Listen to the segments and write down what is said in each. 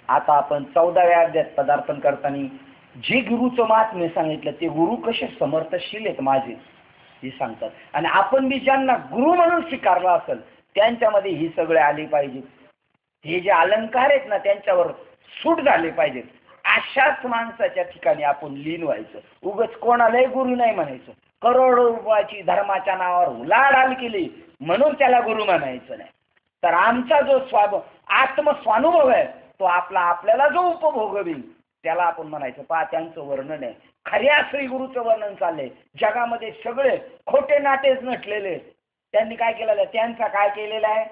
आता आपण 14व्या अध्यायात पदार्पण करताना जे गुरुचं महात्म्य सांगितलं ते गुरु कसे समर्थशील आहेत माझे हे सांगतात. आणि आपण बी ज्यांना गुरु म्हणून स्वीकारला असेल त्यांच्यामध्ये ही सगळे आले पाहिजेत. हे जे अलंकार आहेत ना त्यांच्यावर सूट झाले पाहिजेत. अशाच माणसाच्या ठिकाणी आपण लीन व्हायचं. उगाच कोणालाही गुरु नाही म्हणायचं. करोडो रुपयाची धर्माच्या नावावर उलाढाल केली म्हणून त्याला गुरु म्हणायचं नाही. तर आमचा जो आत्मस्वानुभव आहे तो आपल्याला जो उपभोगवील त्याला आपण म्हणायचं. पहा त्यांचं वर्णन आहे. खऱ्या श्री गुरुचं वर्णन चाललंय. जगामध्ये सगळे खोटे नाटेच नटलेले त्यांनी काय केलेलं आहे, त्यांचा काय केलेला आहे,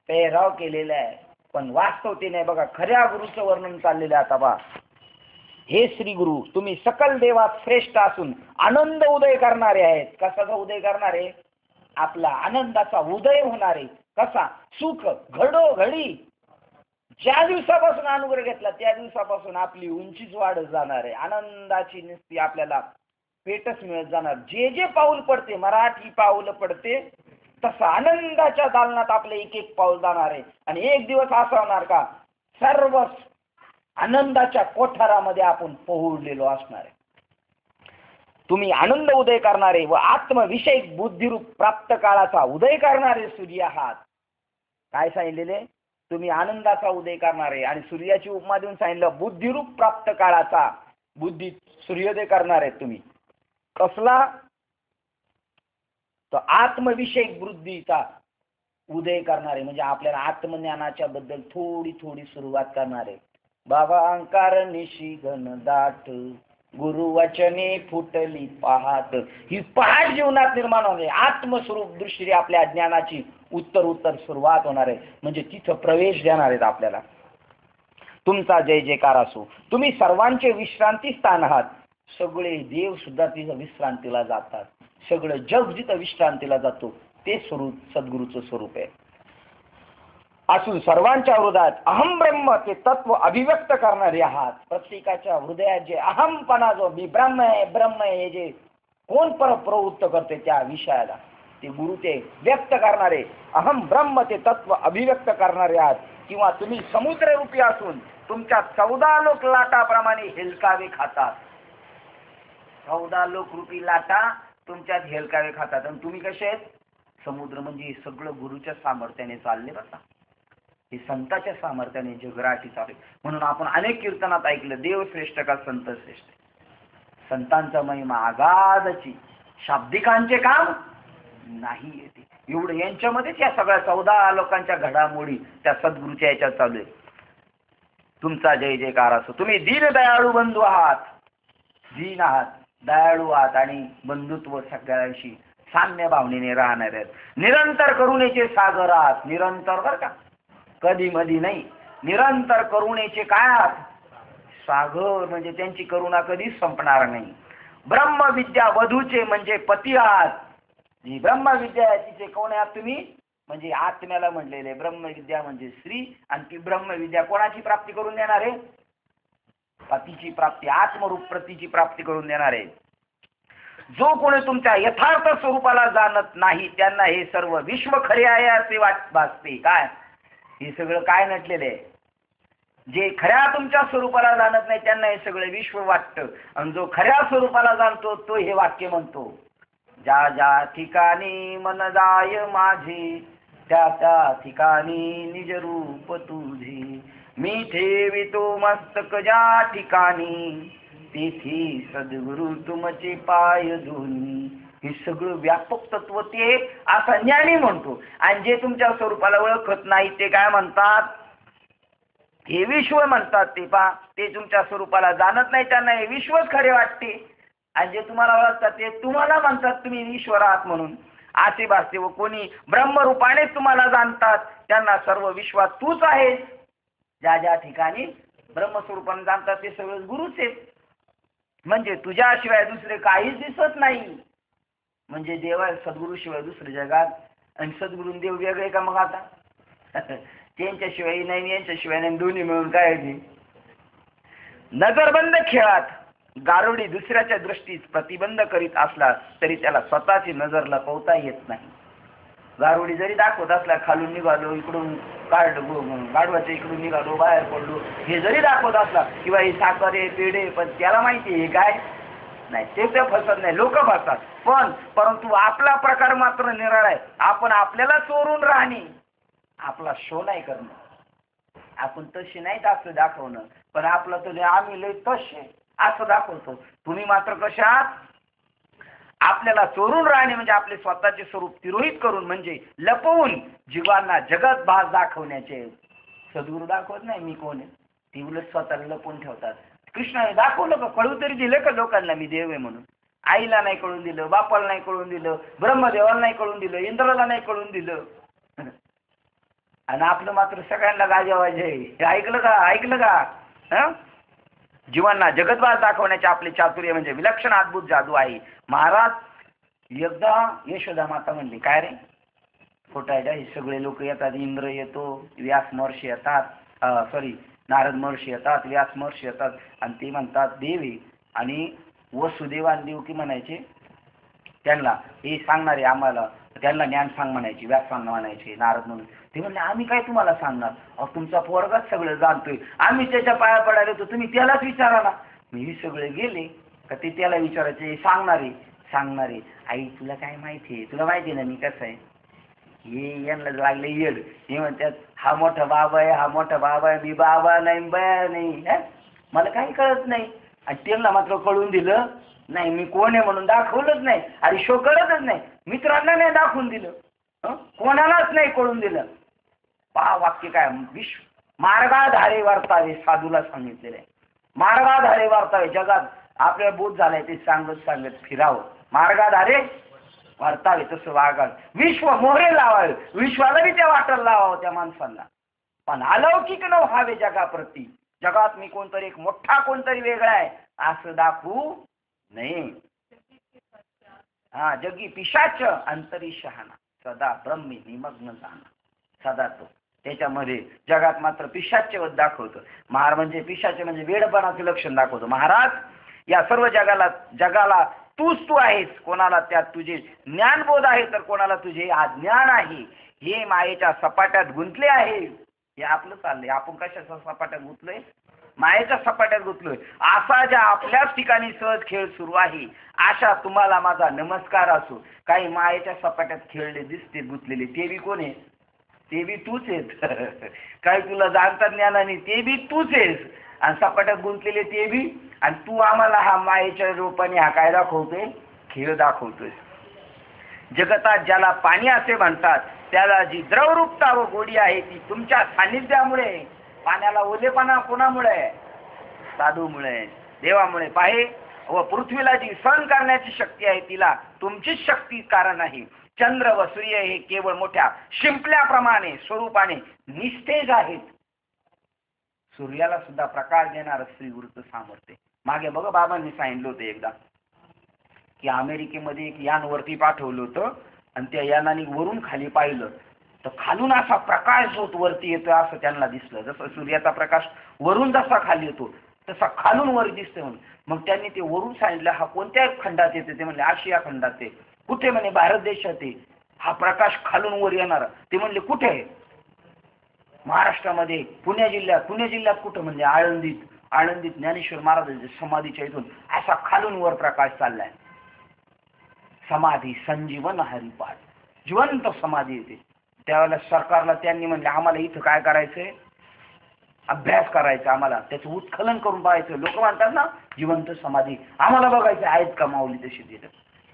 पेहराव केलेला आहे, पण वास्तव ते नाही. बघा खऱ्या गुरुचं वर्णन चाललेलं आहे. आता पहा, हे श्री गुरु तुम्ही सकल देवात श्रेष्ठ असून आनंद उदय करणारे आहेत. कशाचा उदय करणारे? आपला आनंदाचा उदय होणारे. कसा? सुख घडोघडी ज्या दिवसापासून अनुग्रह घेतला त्या दिवसापासून आपली उंचीच वाढत जाणार आहे. आनंदाची नुसती आपल्याला पेटच मिळत जाणार. जे जे पाऊल पडते, मराठी पाऊल पडते तसं आनंदाच्या दालनात आपलं एक एक पाऊल जाणार आहे. आणि एक दिवस असा होणार का सर्व आनंदाच्या कोठारामध्ये आपण पोहोचलेलो असणार आहे. तुम्ही आनंद उदय करणारे व आत्मविषयक बुद्धिरूप प्राप्त काळाचा उदय करणारे सूर्य आहात. काय सांगितलेले? तुम्ही आनंदाचा उदय करणारे. आणि सूर्याची उपमा देऊन सांगितलं बुद्धिरूप प्राप्त काळाचा बुद्धी सूर्योदय करणारे तुम्ही. कसला? तर आत्मविषयक बुद्धीचा उदय करणारे म्हणजे आपल्याला आत्मज्ञानाच्या बद्दल थोडी थोडी सुरुवात करणारे. बाबा अंकार निशी घन दाट गुरुवचने फुटली पहाट. ही पहाट जीवनात निर्माण होणे. आत्मस्वरूप दृष्टी आपल्या ज्ञानाची उत्तर सुरुवात होणार आहे. म्हणजे तिथं प्रवेश देणार आहेत आपल्याला. तुमचा जय जयकार असो. तुम्ही सर्वांचे विश्रांती स्थान आहात. सगळे देव सुद्धा तिथं विश्रांतीला जातात. सगळं जग जिथं विश्रांतीला जातो ते स्वरूप सद्गुरूचं स्वरूप आहे. असून सर्वांच्या हृदयात अहम ब्रह्म ते तत्व अभिव्यक्त करणारे आहात. प्रत्येकाच्या हृदयात जे अहमपणा जो मी ब्रह्म आहे हे जे कोण प्रवृत्त करते त्या विषयाला ते गुरु ते व्यक्त करणारे. अहम ब्रह्म ते तत्व अभिव्यक्त करणारे आहात. किंवा तुम्ही समुद्र रूपी असून तुमच्या 14 लोक लाटाप्रमाणे हेलकावे खातात. 14 लोक रूपी लाटा तुमच्यात हेलकावे खातात. आणि तुम्ही कसे आहेत? समुद्र. म्हणजे सगळं गुरुच्या सामर्थ्याने चालले बघा. हे संतांच्या सामर्थ्याने जगराटी चालू. म्हणून आपण अनेक कीर्तनात ऐकलं देव श्रेष्ठ का संत श्रेष्ठ. संतांचा महिमा आगाधची, शाब्दिकांचे काम नाही येते. एवढं यांच्यामध्येच या सगळ्या 14 लोकांच्या घडामोडी त्या सद्गुरूच्या याच्यात चालू आहे. तुमचा जय जयकार असो. तुम्ही दीन दयाळू बंधू आहात. दीन आहात, दयाळू आहात आणि बंधुत्व सगळ्यांशी साम्य भावनेने राहणार आहेत. निरंतर करुणेचे सागर आहात. निरंतर बरं का, कधी मधी नाही. निरंतर करुणेचे काय आहात? सागर. म्हणजे त्यांची करुणा कधीच संपणार नाही. ब्रह्मविद्या वधूचे म्हणजे पती आहात. जी ब्रह्मविद्या आहे तिचे कोण आहात तुम्ही? म्हणजे आत्म्याला म्हणलेले ब्रह्मविद्या म्हणजे श्री. आणि ती ब्रह्मविद्या कोणाची प्राप्ती करून देणार आहे? पतीची प्राप्ती, आत्मरूप प्रतीची प्राप्ती करून देणार आहे. जो कोणी तुमच्या यथार्थ स्वरूपाला जाणत नाही त्यांना हे सर्व विश्व खरे आहे असे भासते. काय हे सगळं काय नटलेलं आहे? जे खऱ्या तुमच्या स्वरूपाला जाणत नाही त्यांना हे सगळं विश्व वाटतं. आणि जो खऱ्या स्वरूपाला जाणतो तो हे वाक्य म्हणतो, ज्या ज्या ठिकाणी मन जाय माझे त्या त्या ठिकाणी निज रूप तुझे. मी ठेवितो मस्तक ज्या ठिकाणी तेथे सद्गुरु तुमचे पाय धुनी. हे सगळं व्यापक तत्व ते असा ज्ञानी म्हणतो. आणि जे तुमच्या स्वरूपाला ओळखत नाही ते काय म्हणतात? हे विश्व म्हणतात. ते पा ते तुमच्या स्वरूपाला जाणत नाही त्यांना हे विश्वच खरे वाटते. आणि जे तुम्हाला ओळखतात ते तुम्हाला म्हणतात तुम्ही ईश्वर आहात म्हणून असे भासते. व कोणी ब्रह्मरूपाने तुम्हाला जाणतात त्यांना सर्व विश्वात तूच आहेस. ज्या ज्या ठिकाणी ब्रह्मस्वरूपाने जाणतात ते सगळं गुरुच आहेत. म्हणजे तुझ्याशिवाय दुसरे काहीच दिसत नाही. म्हणजे देवा सद्गुरूशिवाय दुसरे जगात आणि सद्गुरू देव वेगळे का मग? आता त्यांच्याशिवाय नाही यांच्याशिवाय नाही, दोन्ही मिळून काय आहे? नजरबंद खेळात गारुडी दुसऱ्याच्या दृष्टीस प्रतिबंध करीत असला तरी त्याला स्वतःची नजर लपवता येत नाही. गारुडी जरी दाखवत असला खालून निघालो इकडून गाढवाच्या इकडून निघालो बाहेर पडलो हे जरी दाखवत असला किंवा ही साखर आहे पेढे, पण त्याला माहिती आहे काय नाही, ते फसत नाही, लोक फसतात. परंतु आपला प्रकार मात्र निराळा आहे. आपण आपल्याला चोरून राहणे, आपला शो नाही करणं. आपण तशी नाही दाखवणं, पण आपलं तर आम्ही लय तसे असं दाखवतो. तुम्ही मात्र कशा आपल्याला चोरून राहणे म्हणजे आपले स्वतःचे स्वरूप तिरोहित करून म्हणजे लपवून जीवांना जगत भास दाखवण्याचे. सद्गुरू दाखवत नाही मी कोण आहे, ती उलट स्वतःला लपवून ठेवतात. कृष्णाने दाखवलं का, कळू तरी दिलं का लोकांना मी देव आहे म्हणून? आईला नाही कळून दिलं, बापाला नाही कळून दिलं, ब्रह्मदेवाला नाही कळून दिलं, इंद्राला नाही कळून दिलं, आणि आपलं मात्र सगळ्यांना गाजवायचे. ऐकलं का? जीवांना जगतवास दाखवण्याचे आपले चातुर्य म्हणजे विलक्षण अद्भुत जादू आहे. महाराज एकदा यशोदा माता म्हणली, काय रे खोटा आहे हे सगळे लोक येतात, इंद्र येतो, व्यास महर्षी येतात, नारद महर्षी येतात, व्यास महर्षी येतात, आणि ते म्हणतात देवी आणि वसुदेवान देवकी म्हणायचे त्यांना हे सांगणारे आम्हाला, त्यांना ज्ञान सांग म्हणायचे, व्यास सांग म्हणायचे, नारद म्हणून. ते म्हणले आम्ही काय तुम्हाला सांगणार, अहो तुमचा पोरगाच सगळं जाणतोय, आम्ही त्याच्या पाया पडायला तर तुम्ही त्यालाच विचारा ना. मी सगळे गेले का ते त्याला विचारायचे, सांगणारे आई तुला काय माहिती आहे, तुला माहिती आहे ना मी कसं आहे, हे यांना लागले येड, हे म्हणतात हा मोठा बाबा आहे, हा मोठा बाबा आहे, मी बाबा नाही बया नाही, मला काही कळत नाही. आणि त्यांना मात्र कळून दिलं नाही मी कोण आहे म्हणून, दाखवलंच नाही, आणि शो करतच नाही, मित्रांना नाही दाखवून दिलं, कोणालाच नाही कळून दिलं. पहा वाक्य काय, मार्गाधारे वर्तावे, साधूला सांगितलेलं आहे, मार्गाधारे वर्तावे. जगात आपल्याला बोध झालाय ते सांगत फिरावं, मार्गाधारे वर्तावे तसं वागावं, विश्व मोहरे लावावे, विश्वाला बी त्या वाटायला लावावं त्या माणसांना. पण अलौकिक न व्हावे जगाप्रती, जगात मी कोणतरी एक मोठा कोणतरी वेगळा आहे असं दाखवू नाही. जगी पिशाच अंतरी शहाणा, सदा ब्रह्मी निमग्न जाणा. सदा तो त्याच्यामध्ये जगात मात्र पिशाच्यवत दाखवतो. म्हणजे पिशाचे म्हणजे वेडपणाचे लक्षण दाखवतो. महाराज या सर्व जगाला तू आहेस, कोणाला त्यात तुझे ज्ञानबोध आहे तर कोणाला तुझे अज्ञान आहे. हे मायेच्या सपाट्यात गुंतले आहे. हे आपलं चाललंय, आपण कशाच्या सपाट्यात गुंतलोय, मायेच्या सपाट्यात गुंतलोय. असा ज्या आपल्याच ठिकाणी सहज खेळ सुरू आहे, अशा तुम्हाला माझा नमस्कार असो. काही मायेच्या सपाट्यात खेळले दिसते गुंतलेले, ते बी कोण आहे, ते बी तूच आहेस. काही तुला जाणता ज्ञानाने ते बी तूच आहेस, आणि सपाट्यात गुंतलेले ते बी, आणि तू आम्हाला हा मायेच्या रूपाने हा काय दाखवतोय, खेळ दाखवतोय. जगतात ज्याला पाणी असे म्हणतात, त्याला जी द्रवरूपता व गोडी आहे ती तुमच्या सान्निध्यामुळे. पाण्याला ओलेपणा कोणामुळे, साधूमुळे, देवामुळे. पाहे व पृथ्वीला जी सहन करण्याची शक्ती आहे तिला तुमचीच शक्ती कारण आहे. चंद्र व सूर्य हे केवळ मोठ्या शिंपल्याप्रमाणे स्वरूपाने निस्तेज आहेत. सूर्याला सुद्धा प्रकाश देणार श्रीगुरुचं सामर्थ्य. मागे बघा बाबांनी सांगितलं होतं एकदा की अमेरिकेमध्ये एक यान वरती पाठवलं होतं, आणि त्या यानाने वरून खाली पाहिलं तर खालून असा प्रकाश होत वरती येतोय असं त्यांना दिसलं. जसं सूर्याचा प्रकाश वरून जसा खाली येतो तसा खालून वर दिसतोय म्हणून. मग त्यांनी ते वरून सांगितलं हा कोणत्या खंडात येते, ते म्हणले आशिया खंडात आहे. कुठे, म्हणे भारत देशात आहे. हा प्रकाश खालून वर येणारा. ते म्हणले कुठे आहे, महाराष्ट्रामध्ये पुणे जिल्ह्यात कुठं, म्हणजे आळंदीत ज्ञानेश्वर महाराजांच्या समाधीच्या इथून असा खालून वर प्रकाश चाललाय. समाधी संजीवन हरिपाठ, जिवंत समाधी येते. त्यावेळेला सरकारला त्यांनी म्हणले आम्हाला इथं काय करायचंय, अभ्यास करायचा, आम्हाला त्याचं उत्खनन करून पाहायचं. लोक म्हणतात ना जिवंत समाधी आम्हाला बघायचं आहेत का माऊली तशी तिथं,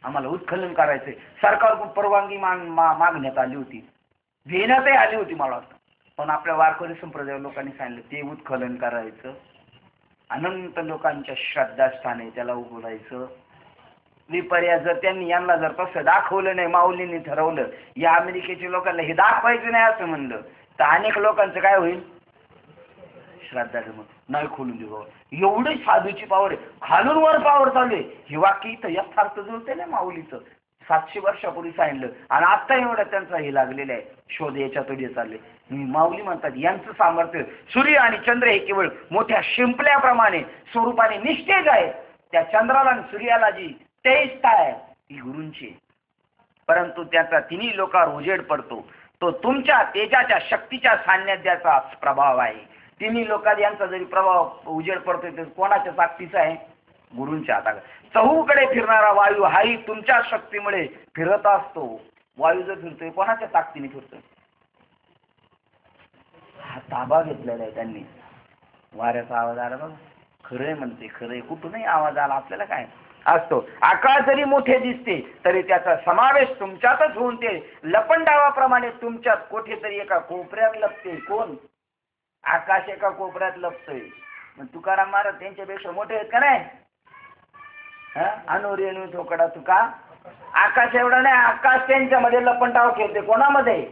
आम्हाला उत्खनन करायचंय. सरकारकडून परवानगी मागण्यात आली होती, घेण्यातही आली होती मला वाटतं. पण आपल्या वारकरी संप्रदाय लोकांनी सांगितलं ते उत्खनन करायचं, अनंत लोकांच्या श्रद्धास्थाने त्याला उघडायचं. विपर्यास जर त्यांनी यांना जर तसं दाखवलं नाही, माऊलींनी ठरवलं या अमेरिकेच्या लोकांना हे दाखवायचं नाही असं म्हणलं, तर अनेक लोकांचं काय होईल, श्रद्धा नाही खोलून देऊ. एवढी साधूची पावर आहे, खालून वर पावर चालू आहे. हे वाक्य इथं यथार्थ जुळते ना माऊलीचं. 700 वर्षापूर्वी सांगितलं, आणि आता एवढं त्यांचा हे लागलेलं आहे, शोध याच्यात चालले. माऊली म्हणतात यांचं सामर्थ्य सूर्य आणि चंद्र हे केवळ मोठ्या शिंपल्याप्रमाणे स्वरूपाने निस्तेज आहे. त्या चंद्राला आणि सूर्याला जी तेजता आहे ती गुरूंची. परंतु त्याचा तिन्ही लोकांवर उजेड पडतो. तो तुमच्या तेजाच्या शक्तीच्या सान्निध्याचा प्रभाव आहे. तिन्ही लोकात यांचा जरी प्रभाव उजेड पडतोय तर कोणाच्या ताकदीचा आहे? गुरूंच्या हातात. चहूकडे फिरणारा वायू हाही तुमच्या शक्तीमुळे फिरत असतो. वायू जर फिरतोय कोणाच्या ताकदीने फिरतोय? हा ताबा घेतलेला आहे त्यांनी. वाऱ्याचा आवाज आला बघ, खरंय म्हणते, खरंय. कुठूनही आवाज आला आपल्याला काय असतो. आकाश जरी मोठे दिसते तरी त्याचा समावेश तुमच्यातच होऊन ते लपंडावाप्रमाणे तुमच्यात कुठेतरी एका कोपऱ्यात लपते. कोण? आकाश एका कोपऱ्यात लपतोय. मग तुकाराम महाराज त्यांच्यापेक्षा मोठे आहेत का नाही? अनुरेणू ठोकडा तुका. आकाश एवढा नाही, आकाश त्यांच्यामध्ये लपंडाव खेळते. कोणामध्ये?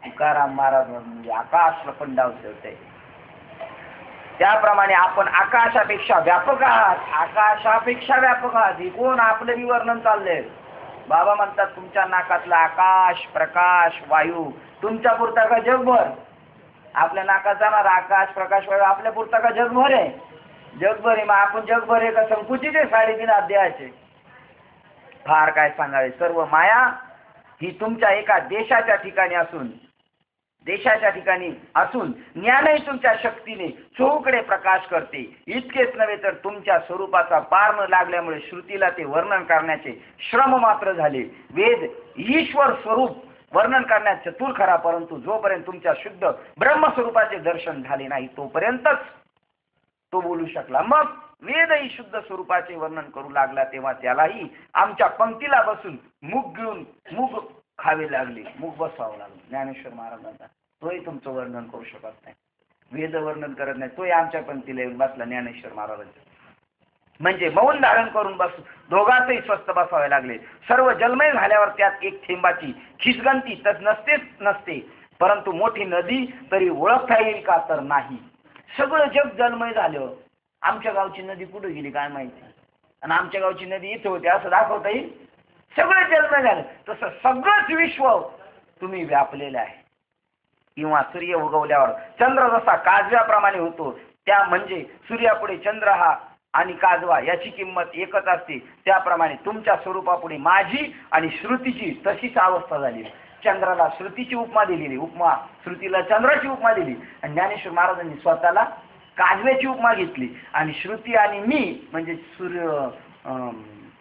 तुकाराम महाराज म्हणजे आकाश लपंडाव खेळते. त्याप्रमाणे आपण आकाशापेक्षा व्यापक आहात. आकाशापेक्षा व्यापक आहात. हे कोण? आपलं विवर्णन चाललंय. बाबा म्हणतात तुमच्या नाकातला आकाश, प्रकाश, वायू तुमच्या पुरता का जगभर? आपल्या नाकात जाणार आकाश, प्रकाश, वायू आपल्या पुरता का जगभर आहे? जगभर आहे. मग आपण जगभर आहे का संकुचित आहे 3.5 अध्यायाचे? फार काय सांगावे. सर्व माया ही तुमच्या एका देशाच्या ठिकाणी असून ज्ञानही तुमच्या शक्तीने चहूकडे प्रकाश करते. इतकेच नव्हे तर तुमच्या स्वरूपाचा पार न लागल्यामुळे श्रुतीला ते वर्णन करण्याचे श्रम मात्र झाले. वेद ईश्वर स्वरूप वर्णन करण्यात चतुर खरा, परंतु जोपर्यंत तुमच्या शुद्ध ब्रह्मस्वरूपाचे दर्शन झाले नाही तोपर्यंतच तो बोलू शकला. मग वेदही शुद्ध स्वरूपाचे वर्णन करू लागला तेव्हा त्यालाही आमच्या पंक्तीला बसून मूग गिळून मूग खावे लागले, मूग बसावं लागलं. ज्ञानेश्वर महाराजांचा तोही तुमचं वर्णन करू शकत नाही. वेद वर्णन करत नाही, तोही आमच्या पंक्तीला येऊन बसला ज्ञानेश्वर महाराजांचा. म्हणजे मौन धारण करून दोघांचही स्वस्थ बसावे लागले. सर्व जलमय झाल्यावर त्यात एक थेंबाची खिसगंती तर नसते, परंतु मोठी नदी तरी ओळखता येईल का? तर नाही. सगळं जग जलमय झालं. आमच्या गावची नदी कुठे गेली काय माहिती, आणि आमच्या गावची नदी इथे होती असं दाखवता येईल? सगळं जलमय झालं. तसं सगळंच विश्व तुम्ही व्यापलेलं आहे. किंवा सूर्य उगवल्यावर चंद्र जसा काजव्याप्रमाणे होतो, त्या म्हणजे सूर्यापुढे चंद्र हा आणि काजवा याची किंमत एकच असते, त्याप्रमाणे तुमच्या स्वरूपापुढे माझी आणि श्रुतीची तशीच अवस्था झाली. चंद्राला श्रुतीची उपमा दिलेली, श्रुतीला चंद्राची उपमा दिली, आणि ज्ञानेश्वर महाराजांनी स्वतःला काजव्याची उपमा घेतली. आणि श्रुती आणि मी म्हणजे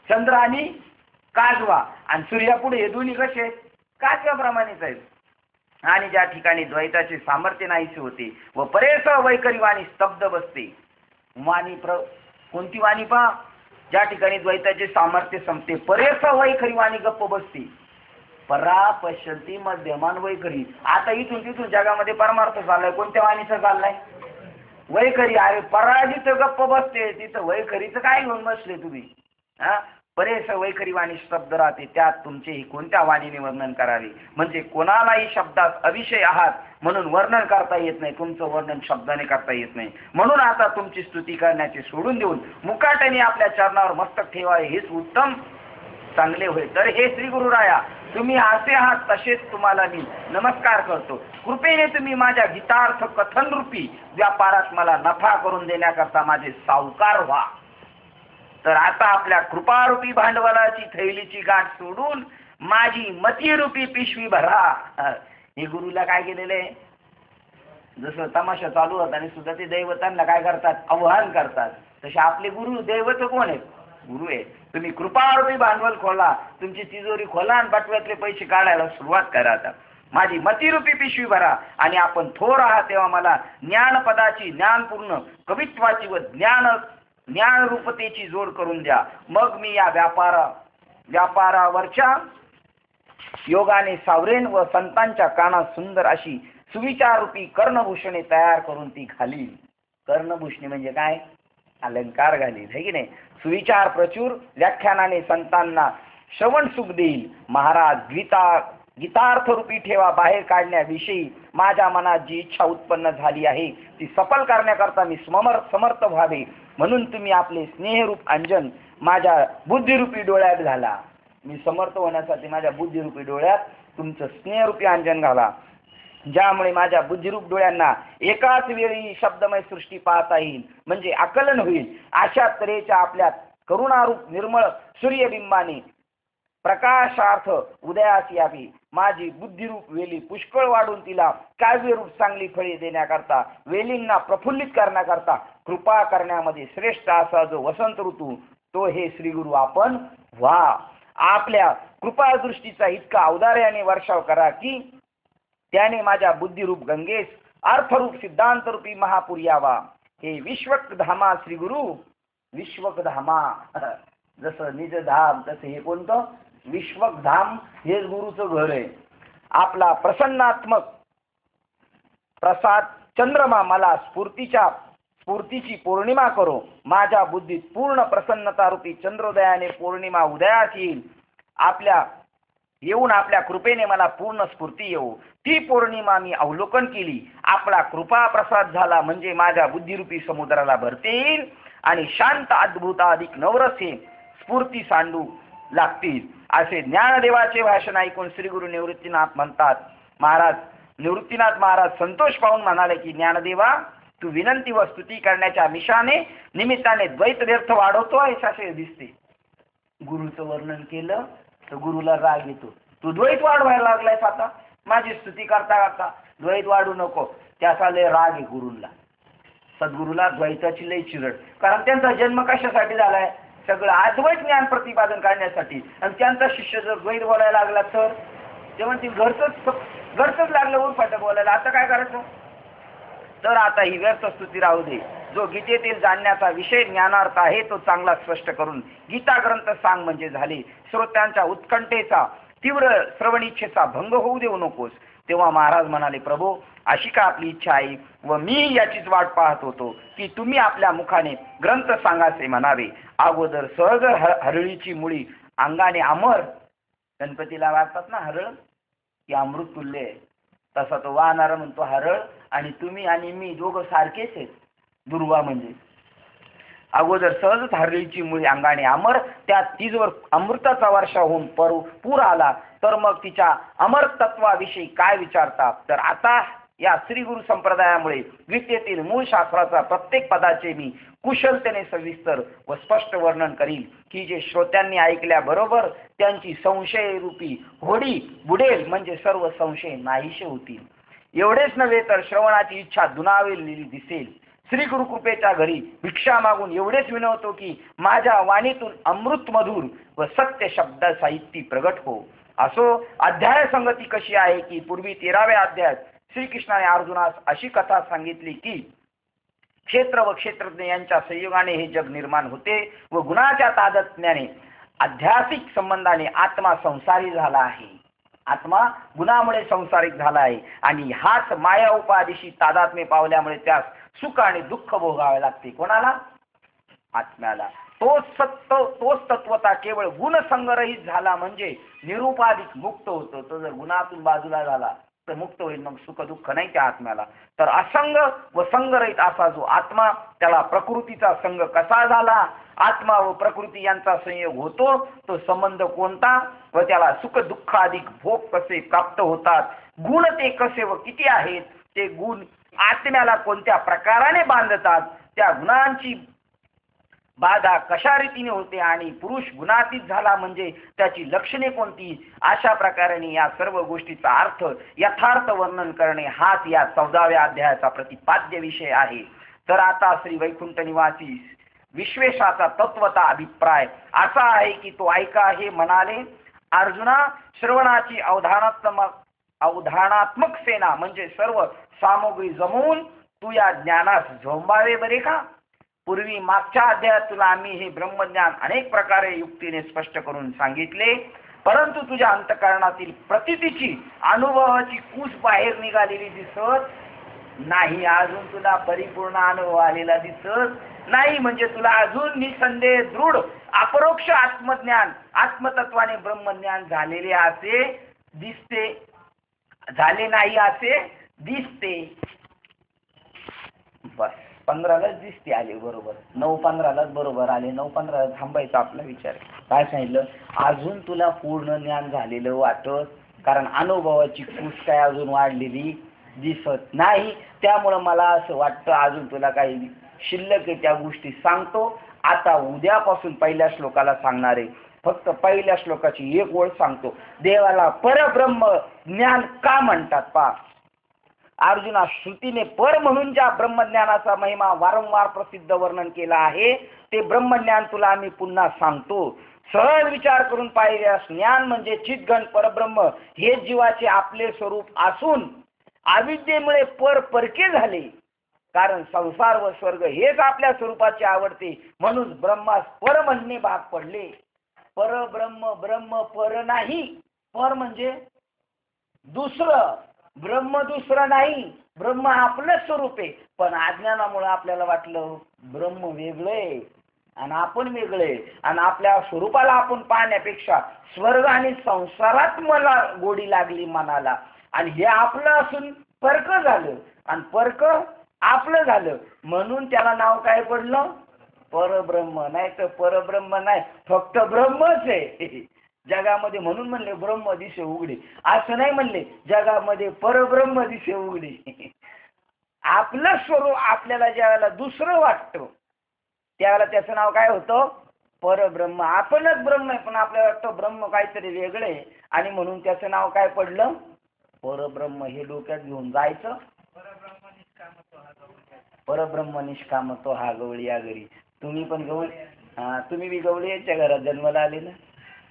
चंद्र आणि काजवा, आणि सूर्यापुढे हे दोन्ही कसे आहेत? काजव्याप्रमाणेच आहेत. आणि ज्या ठिकाणी द्वैताचे सामर्थ्य नाहीसे होते व परेस वैखरी वाणी स्तब्ध बसते. कोणती वाणी पहा? ज्या ठिकाणी द्वैताचे सामर्थ्य संपते, परेस वैखरी वाणी गप्प बसते. परा पश्यंती मध्यमान वैखरी. आता इथून तिथून जगामध्ये परमार्थ चाललाय, कोणत्या वाणीचा चाललाय? वैखरी. अरे परा जिथं गप्प बसते तिथं वैखरीचं काय घेऊन बसले तुम्ही? परेस वैखरी वाणी स्तब्ध राहते. त्यात तुमचे कोणत्या वाणीने वर्णन करावे? म्हणजे कोणालाही शब्दात अविषय आहात म्हणून वर्णन करता येत नाही. तुमचं वर्णन शब्दाने करता येत नाही. म्हणून आता तुमची स्तुती करण्याचे सोडून देऊन मुकाट्याने आपल्या चरणावर मस्तक ठेवावे हेच उत्तम चांगले होय. तर हे श्री गुरुराया, तुम्ही असे आहात तसेच तुम्हाला मी नमस्कार करतो. कृपेने तुम्ही माझ्या गीतार्थ कथन रूपी व्यापारात मला नफा करून देण्याकरता माझे सावकार व्हा. तर आता आपल्या कृपारूपी भांडवलाची थैलीची गाठ सोडून माझी मतीरूपी पिशवी भरा. हे गुरुला काय केलेलं आहे? जसं तमाशा चालू होता आणि सुद्धा ते दैवतांना काय करतात? आव्हान करतात. तसे आपले गुरु दैवत कोण आहेत? गुरु आहे. तुम्ही कृपारूपी भांडवल खोला, तुमची तिजोरी खोला आणि बटव्यातले पैसे काढायला सुरुवात करा. आता माझी मतीरूपी पिशवी भरा. आणि आपण थोर आहात तेव्हा मला ज्ञानपदाची, ज्ञानपूर्ण कवित्वाची व ज्ञानरूपतेची जोड करून द्या. मग मी या व्यापारावरच्या योगाने सावरेन व संतांच्या कानात सुंदर अशी सुविचाररूपी कर्णभूषणे तयार करून ती घालील. कर्णभूषणे म्हणजे काय? अलंकार घालील, है की नाही? सुविचार प्रचूर व्याख्यानाने संतांना श्रवण सुख देईल. महाराज गीतार्थ रूपी ठेवा बाहेर काढण्याविषयी माझ्या मनात जी इच्छा उत्पन्न झाली आहे ती सफल करण्याकरता मी समर्थ व्हावे, म्हणून तुम्ही आपले स्नेहरूप अंजन माझ्या बुद्धिरूपी डोळ्यात घाला. मी समर्थ होण्यासाठी माझ्या बुद्धिरूपी डोळ्यात तुमचं स्नेहरूपी अंजन घाला, ज्यामुळे माझ्या बुद्धिरूप डोळ्यांना एकाच वेळी शब्दमय सृष्टी पाहता येईल, म्हणजे आकलन होईल. अशा तऱ्हेच्या आपल्या करुणारूप निर्मळ सूर्यबिंबाने प्रकाशार्थ उदयास यावी. माझी बुद्धिरूप वेली पुष्कळ वाढून तिला काव्यरूप चांगली फळे देण्याकरता, वेलींना प्रफुल्लित करण्याकरता कृपा करण्यामध्ये श्रेष्ठ असा जो वसंत ऋतू तो हे श्री गुरु आपण व्हा. आपल्या कृपादृष्टीचा इतका औदार्याने वर्षाव करा की त्याने माझ्या बुद्धिरूप गंगेस अर्थरूप सिद्धांतरूपी महापूर यावा. हे विश्वकधामा श्री गुरु विश्वकधामा जसं निजधाम तसं हे कोणतं विश्वकधाम हेच गुरुचं घर आहे. आपला प्रसन्नात्मक प्रसाद चंद्रमा मला स्फूर्तीची पौर्णिमा करो. माझ्या बुद्धीत पूर्ण प्रसन्नता रूपी चंद्रोदयाने पौर्णिमा उदयास येईल. आपल्या कृपेने मला पूर्ण स्फूर्ती येऊ. ती पौर्णिमा मी अवलोकन केली. आपला कृपा प्रसाद झाला म्हणजे माझ्या बुद्धिरूपी समुद्राला भरते येईल आणि शांत अद्भुताधिक नवरसे स्फूर्ती सांडू लागतील. असे ज्ञानदेवाचे भाषण ऐकून श्री गुरु निवृत्तीनाथ महाराज संतोष पाहून म्हणाले की ज्ञानदेवा, तू विनंती व स्तुती करण्याच्या निमित्ताने द्वैत व्यर्थ वाढवतोय असे दिसते. गुरुचं वर्णन केलं तर गुरुला राग येतो. तू द्वैत वाढवायला लागलायस, आता माझी स्तुती करता करता द्वैत वाढू नको. त्याचा लय राग आहे गुरुला. सद्गुरूला द्वैताची लय चिरड, कारण त्यांचा जन्म कशासाठी झालाय, सगळं अद्वैत ज्ञान प्रतिपादन करण्यासाठी. आणि त्यांचा शिष्य जर द्वैत बोलायला लागला तर ते म्हणते घरचंच लागलं उरफाट बोलायला, आता काय करायचं. तर आता ही व्यर्थ स्तुती राहू दे. जो गीतेतील जाणण्याचा विषय ज्ञानार्थ आहे तो चांगला स्पष्ट करून गीता ग्रंथ सांग म्हणजे झाले. श्रोत्यांच्या उत्कंठेचा तीव्र श्रवणीच्छेचा भंग होऊ देऊ नकोस. तेव्हा महाराज म्हणाले, प्रभो, अशी का आपली इच्छा आहे व मी याचीच वाट पाहत होतो की तुम्ही आपल्या मुखाने ग्रंथ सांगासे म्हणावे. अगोदर सहज हरळीची मुळी अंगाने अमर, गणपतीला वाटतात ना हरळ, की अमृत तुल्य आहे. तसा तो वाहणारा म्हणतो हरळ, आणि तुम्ही आणि मी दोघं सारखेच आहेत. दुर्वा म्हणजे अगोदर सहजच हरळीची मुळी अंगाने अमर, त्यात तिजवर अमृताचा वर्षा होऊन पूर आला, तर मग तिच्या अमरतत्वाविषयी काय विचारता. तर आता या श्री गुरु संप्रदायामुळे गीतेतील मूळ शास्त्राचा प्रत्येक पदाचे मी कुशलतेने सविस्तर व स्पष्ट वर्णन करील की जे श्रोत्यांनी ऐकल्याबरोबर त्यांची संशय रूपी होडी बुडेल, म्हणजे सर्व संशय नाहीसे होतील. एवढेच नव्हे तर श्रवणाची इच्छा दुणावलेली दिसेल. श्री गुरुकृपेच्या घरी भिक्षा मागून एवढेच विनवतो की माझ्या वाणीतून अमृत मधुर व सत्य शब्द साहित्य प्रगट हो. असो, अध्याय संगती कशी आहे की पूर्वी 13व्या अध्यायात श्रीकृष्णाने अर्जुनास अशी कथा सांगितली की क्षेत्र व क्षेत्रज्ञ यांच्या संयोगाने हे जग निर्माण होते व गुणाच्या तादात्म्याने आध्यात्मिक संबंधाने आत्मा संसारी झाला आहे. आत्मा गुणामुळे संसारिक झाला आहे आणि हाच माया उपाधीशी तादात्म्य पावल्यामुळे त्यास सुख आणि दुःख भोगावे लागते. कोणाला? आत्म्याला. तोच तत्वता केवळ गुणसंगरहित झाला म्हणजे निरुपाधिक मुक्त होतो. तो जर गुणातून बाजूला झाला तर मुक्त होईल, मग सुख दुःख नाही त्या आत्म्याला. तर असंग व संगरहित असा जो आत्मा, त्याला प्रकृतीचा संग कसा झाला, आत्मा व प्रकृती यांचा संयोग होतो, तो संबंध कोणता व त्याला सुख दुःख अधिक भोग कसे प्राप्त होतात, गुण ते कसे व किती आहेत, ते गुण आत्म्याला कोणत्या प्रकाराने बांधतात, त्या गुणांची बाधा कशा रीतीने होते आणि पुरुष गुणातीत झाला म्हणजे त्याची लक्षणे कोणती, अशा प्रकारे या सर्व गोष्टीचा अर्थ यथार्थ वर्णन करणे हाच या 14व्या अध्यायाचा प्रतिपाद्य विषय आहे. तर आता श्री वैकुंठ निवासी विश्वेशाचा तत्वता अभिप्राय असा आहे की तो ऐका हे म्हणाले, अर्जुना, श्रवणाची अवधानात्मक सेना म्हणजे सर्व सामग्री जमवून तू या ज्ञानास झोंबावे बरे का. पूर्वी मागच्या अध्यायात तुला आम्ही हे ब्रह्मज्ञान अनेक प्रकारे युक्तीने स्पष्ट करून सांगितले, परंतु तुझ्या अंतःकरणातील प्रतीतीची अनुभवाची कूस बाहेर निघालेली दिसत नाही. अजून तुला परिपूर्ण अनुभव आलेला दिसत नाही, म्हणजे तुला अजून निसंदेह दृढ अपरोक्ष आत्मज्ञान आत्मतत्वाने ब्रह्मज्ञान झालेले असे दिसते, झाले नाही असे दिसते. बस 15लाच दिसते आले बरोबर, 9:15लाच बरोबर आले. 9:15 थांबायचा आपला विचार. काय सांगितलं, अजून तुला पूर्ण ज्ञान झालेलं वाटत, कारण अनुभवाची कूस काय अजून वाढलेली दिसत नाही. त्यामुळं मला असं वाटतं अजून तुला काही शिल्लक आहे त्या गोष्टी सांगतो. आता उद्यापासून पहिल्या श्लोकाला सांगणारे फक्त पहिल्या श्लोकाची एक ओळ सांगतो. देवाला परब्रह्म ज्ञान का म्हणतात पहा. अर्जुना, श्रुतीने पर म्हणून ज्या ब्रह्मज्ञानाचा महिमा वारंवार प्रसिद्ध वर्णन केला आहे ते ब्रह्मज्ञान तुला आम्ही पुन्हा सांगतो. सहज विचार करून पाहिल्यास ज्ञान म्हणजे चितघन परब्रह्म हे जीवाचे आपले स्वरूप असून अविद्येमुळे परके झाले. कारण संसार व स्वर्ग हेच आपल्या स्वरूपाचे आवडते, म्हणून ब्रह्मास पर म्हणणे भाग पडले. परब्रह्म ब्रह्म पर नाही. पर म्हणजे दुसरं, ब्रह्म दुसरं नाही. ब्रह्म आपलं स्वरूप आहे. पण अज्ञानामुळे आपल्याला वाटलं ब्रह्म वेगळे आणि आपण वेगळे, आणि आपल्या स्वरूपाला आपण पाहण्यापेक्षा स्वर्ग आणि संसारात मला गोडी लागली मनाला, आणि हे आपलं असून परक झालं आणि परक आपलं झालं, म्हणून त्याला नाव काय पडलं? परब्रह्म. नाही तर परब्रह्म नाही, फक्त ब्रह्मच आहे जगामध्ये. म्हणून म्हणले ब्रह्म दिसे उघडे. असं नाही म्हणले जगामध्ये परब्रह्म दिसे उघडे. आपलं स्वरूप आपल्याला ज्यावेळेला दुसरं वाटतं त्यावेळेला त्याचं नाव काय होतं? परब्रह्म. आपणच ब्रह्म आहे, पण आपल्याला वाटतं ब्रह्म काहीतरी वेगळे, आणि म्हणून त्याचं नाव काय पडलं? परब्रह्म. हे डोक्यात घेऊन जायचं. परब्रह्म निष्कामतो हा गवळी या घरी. तुम्ही पण गवळी, तुम्ही बी गवळी याच्या घरात जन्माला आले ना.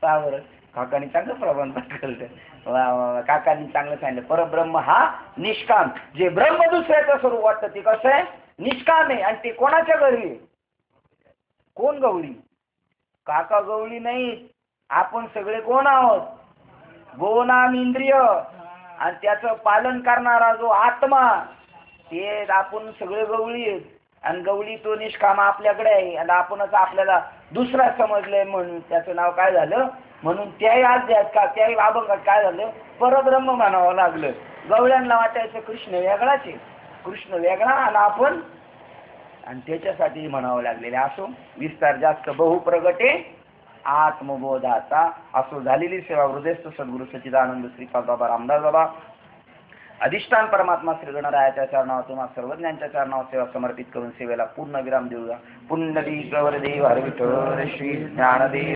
पहा बरं, काकांनी चांगलं प्रमाण पटकवलं. काकांनी चांगलं सांगितलं. परब्रह्म हा निष्काम. जे ब्रह्म दुसऱ्याचं स्वरूप वाटतं ते कसं आहे? निष्काम आहे. आणि ते कोणाच्या घरी? कोण गवळी? काका गवळी नाही. आपण सगळे कोण आहोत? गोनाम इंद्रिय आणि त्याचं पालन करणारा जो आत्मा, ते आपण सगळे गवळी आहेत. आणि गवळी तो निष्काम आपल्याकडे आहे, आणि आपणच आपल्याला दुसरा समजलंय, म्हणून त्याचं नाव काय झालं? म्हणून त्याही त्याही अभंगात काय झालं? परब्रह्म म्हणावं लागलं. गवळ्यांना वाटायचं कृष्ण वेगळाच आहे, कृष्ण वेगळा आणि आपण, आणि त्याच्यासाठी म्हणावं लागलेले. असो, विस्तार जास्त बहुप्रगटे आत्मबोधाचा. असो झालेली सेवा हृदयस्थ सद्गुरु सच्चिदानंद श्रीपाद बाबा रामदास बाबा अधिष्ठान परमात्मा श्री गणरायाच्या चरणावर तुम्हा सर्वज्ञांच्या चरणावर सेवा समर्पित करून सेवेला पूर्ण विराम देऊया. पुंडलिक गौरदेव हर विठ्ठल श्री ज्ञानदेव